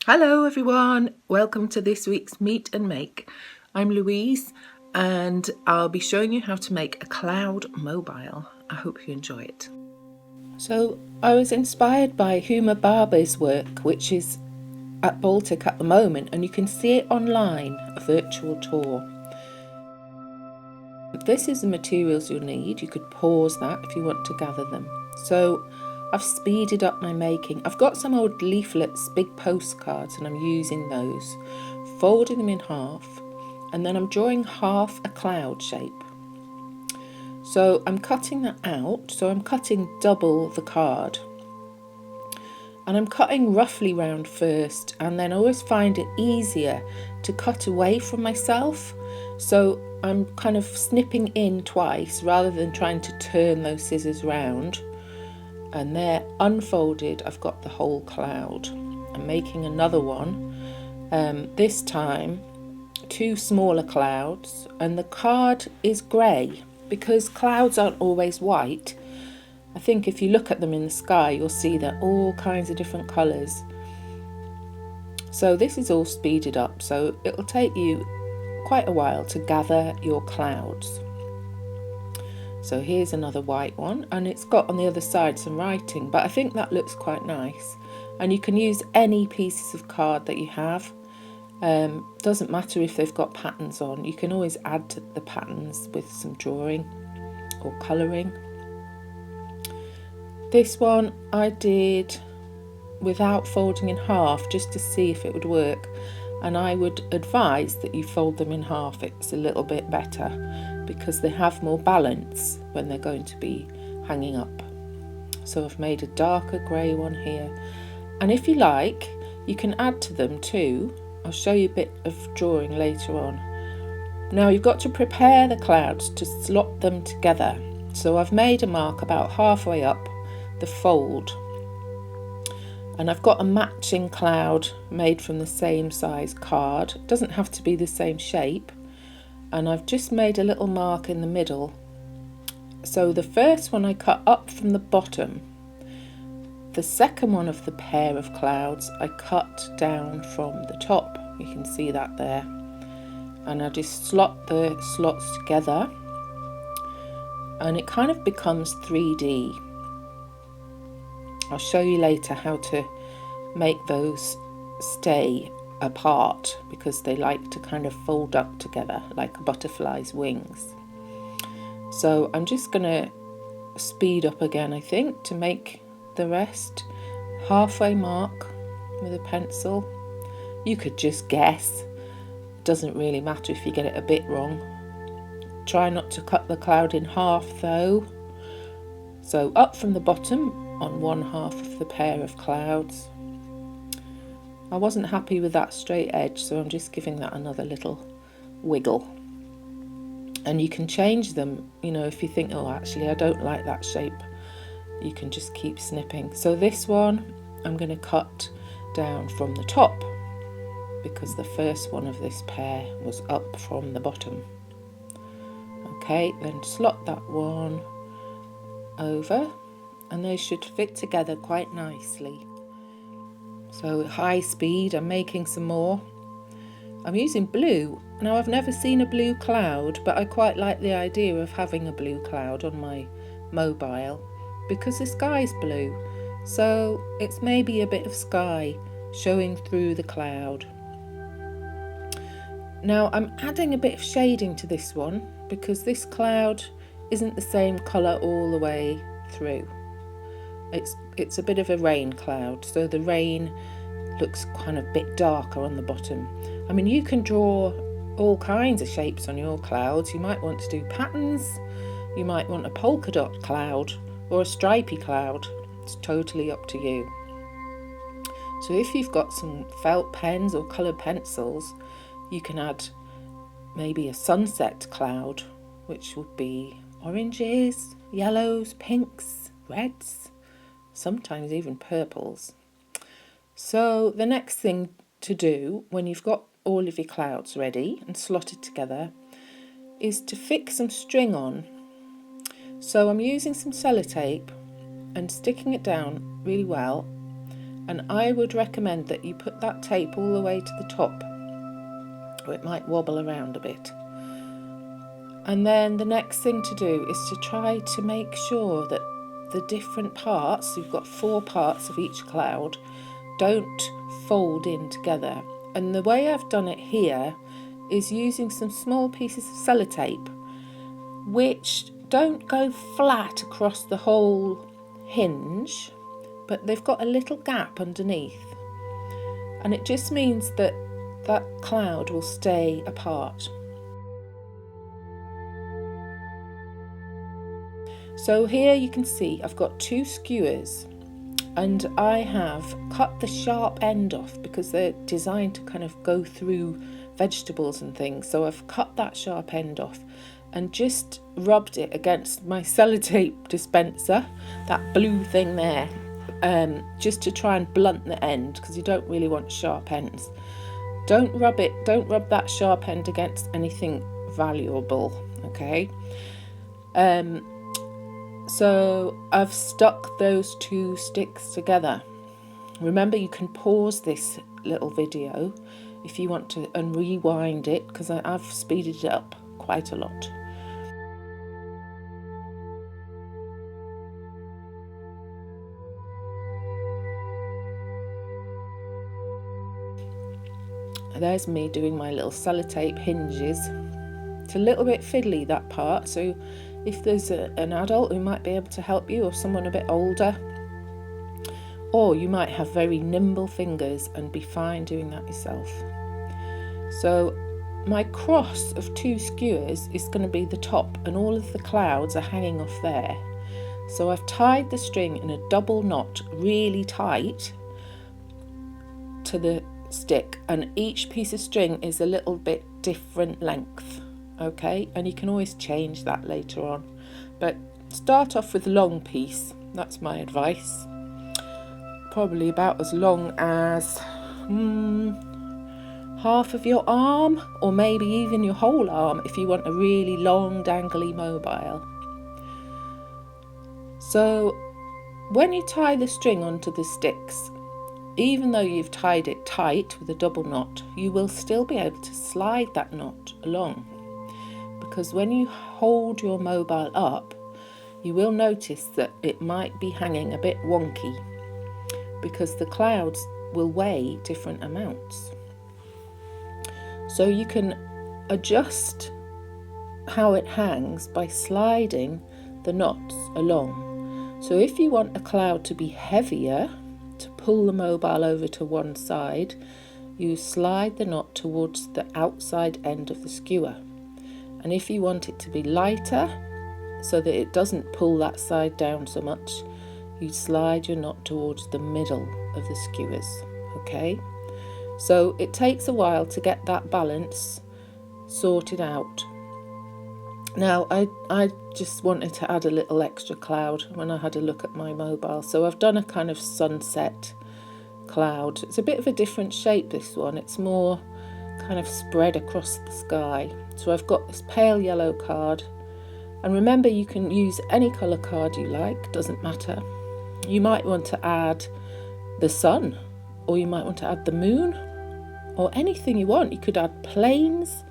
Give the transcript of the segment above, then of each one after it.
Hello everyone, welcome to this week's Meet and Make. I'm Louise and I'll be showing you how to make a cloud mobile. I hope you enjoy it. So I was inspired by Huma Bhabha's work, which is at Baltic at the moment, and you can see it online, a virtual tour. This is the materials you'll need. You could pause that if you want to gather them. So I've speeded up my making. I've got some old leaflets, big postcards, and I'm using those, folding them in half, and then I'm drawing half a cloud shape. So I'm cutting that out, so I'm cutting double the card. And I'm cutting roughly round first, and then I always find it easier to cut away from myself. So I'm kind of snipping in twice rather than trying to turn those scissors round. And there, unfolded, I've got the whole cloud. I'm making another one, this time 2 smaller clouds, and the card is grey because clouds aren't always white. I think if you look at them in the sky, you'll see they're all kinds of different colours. So this is all speeded up, so it'll take you quite a while to gather your clouds. So here's another white one, and it's got on the other side some writing, but I think that looks quite nice. And you can use any pieces of card that you have. Doesn't matter if they've got patterns on. You can always add to the patterns with some drawing or colouring. This one I did without folding in half, just to see if it would work. And I would advise that you fold them in half. It's a little bit better because they have more balance when they're going to be hanging up. So I've made a darker grey one here. And if you like, you can add to them too. I'll show you a bit of drawing later on. Now you've got to prepare the clouds to slot them together. So I've made a mark about halfway up the fold. And I've got a matching cloud made from the same size card. It doesn't have to be the same shape. And I've just made a little mark in the middle. So the first one I cut up from the bottom. The second one of the pair of clouds I cut down from the top. You can see that there. And I just slot the slots together. And it kind of becomes 3D. I'll show you later how to make those stay apart because they like to kind of fold up together like a butterfly's wings. So I'm just going to speed up again, I think, to make the rest. Halfway mark with a pencil. You could just guess. It doesn't really matter if you get it a bit wrong. Try not to cut the cloud in half though. So up from the bottom on one half of the pair of clouds. I wasn't happy with that straight edge, so I'm just giving that another little wiggle. And you can change them, if you think, oh, actually, I don't like that shape, you can just keep snipping. So this one, I'm going to cut down from the top because the first one of this pair was up from the bottom. Okay, then slot that one over. And they should fit together quite nicely. So at high speed, I'm making some more. I'm using blue. Now I've never seen a blue cloud, but I quite like the idea of having a blue cloud on my mobile because the sky's blue. So it's maybe a bit of sky showing through the cloud. Now I'm adding a bit of shading to this one because this cloud isn't the same colour all the way through. It's a bit of a rain cloud, so the rain looks kind of a bit darker on the bottom. I mean, you can draw all kinds of shapes on your clouds. You might want to do patterns, you might want a polka dot cloud or a stripy cloud. It's totally up to you. So if you've got some felt pens or coloured pencils, you can add maybe a sunset cloud, which would be oranges, yellows, pinks, reds, sometimes even purples. So the next thing to do when you've got all of your clouds ready and slotted together is to fix some string on. So I'm using some sellotape and sticking it down really well And I would recommend that you put that tape all the way to the top, or it might wobble around a bit. And then the next thing to do is to try to make sure that the different parts, you've got 4 parts of each cloud, don't fold in together. And the way I've done it here is using some small pieces of sellotape, which don't go flat across the whole hinge, but they've got a little gap underneath. And it just means that that cloud will stay apart. So here you can see I've got 2 skewers, and I have cut the sharp end off because they're designed to kind of go through vegetables and things. So I've cut that sharp end off and just rubbed it against my sellotape dispenser, that blue thing there, just to try and blunt the end, because you don't really want sharp ends. Don't rub that sharp end against anything valuable, okay? So I've stuck those 2 sticks together. Remember, you can pause this little video if you want to and rewind it, because I've speeded it up quite a lot. There's me doing my little sellotape hinges. It's a little bit fiddly, that part, so if there's an adult who might be able to help you, or someone a bit older, or you might have very nimble fingers and be fine doing that yourself. So my cross of 2 skewers is going to be the top, and all of the clouds are hanging off there. So I've tied the string in a double knot really tight to the stick, and each piece of string is a little bit different length, okay? And you can always change that later on, but start off with a long piece. That's my advice. Probably about as long as half of your arm, or maybe even your whole arm if you want a really long dangly mobile. So when you tie the string onto the sticks, even though you've tied it tight with a double knot, you will still be able to slide that knot along, because when you hold your mobile up, you will notice that it might be hanging a bit wonky, because the clouds will weigh different amounts. So you can adjust how it hangs by sliding the knots along. So if you want a cloud to be heavier, to pull the mobile over to one side, you slide the knot towards the outside end of the skewer. And if you want it to be lighter, so that it doesn't pull that side down so much, you slide your knot towards the middle of the skewers, okay? So it takes a while to get that balance sorted out. Now, I just wanted to add a little extra cloud when I had a look at my mobile. So I've done a kind of sunset cloud. It's a bit of a different shape, this one. It's more kind of spread across the sky. So I've got this pale yellow card. And remember, you can use any colour card you like, doesn't matter. You might want to add the sun, or you might want to add the moon, or anything you want. You could add planes,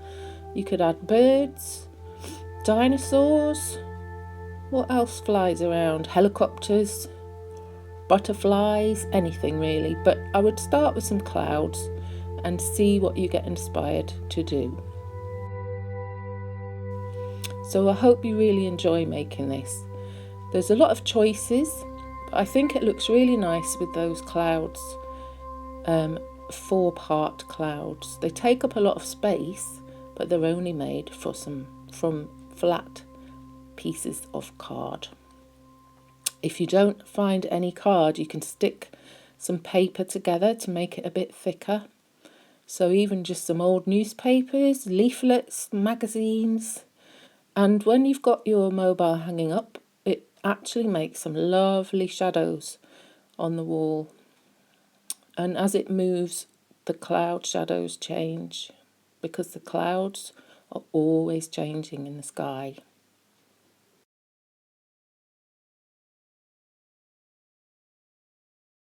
you could add birds, dinosaurs, what else flies around? Helicopters, butterflies, anything really. But I would start with some clouds and see what you get inspired to do. So I hope you really enjoy making this. There's a lot of choices, but I think it looks really nice with those clouds, 4-part clouds. They take up a lot of space, but they're only made from flat pieces of card. If you don't find any card, you can stick some paper together to make it a bit thicker. So even just some old newspapers, leaflets, magazines. And when you've got your mobile hanging up, it actually makes some lovely shadows on the wall. And as it moves, the cloud shadows change, because the clouds are always changing in the sky.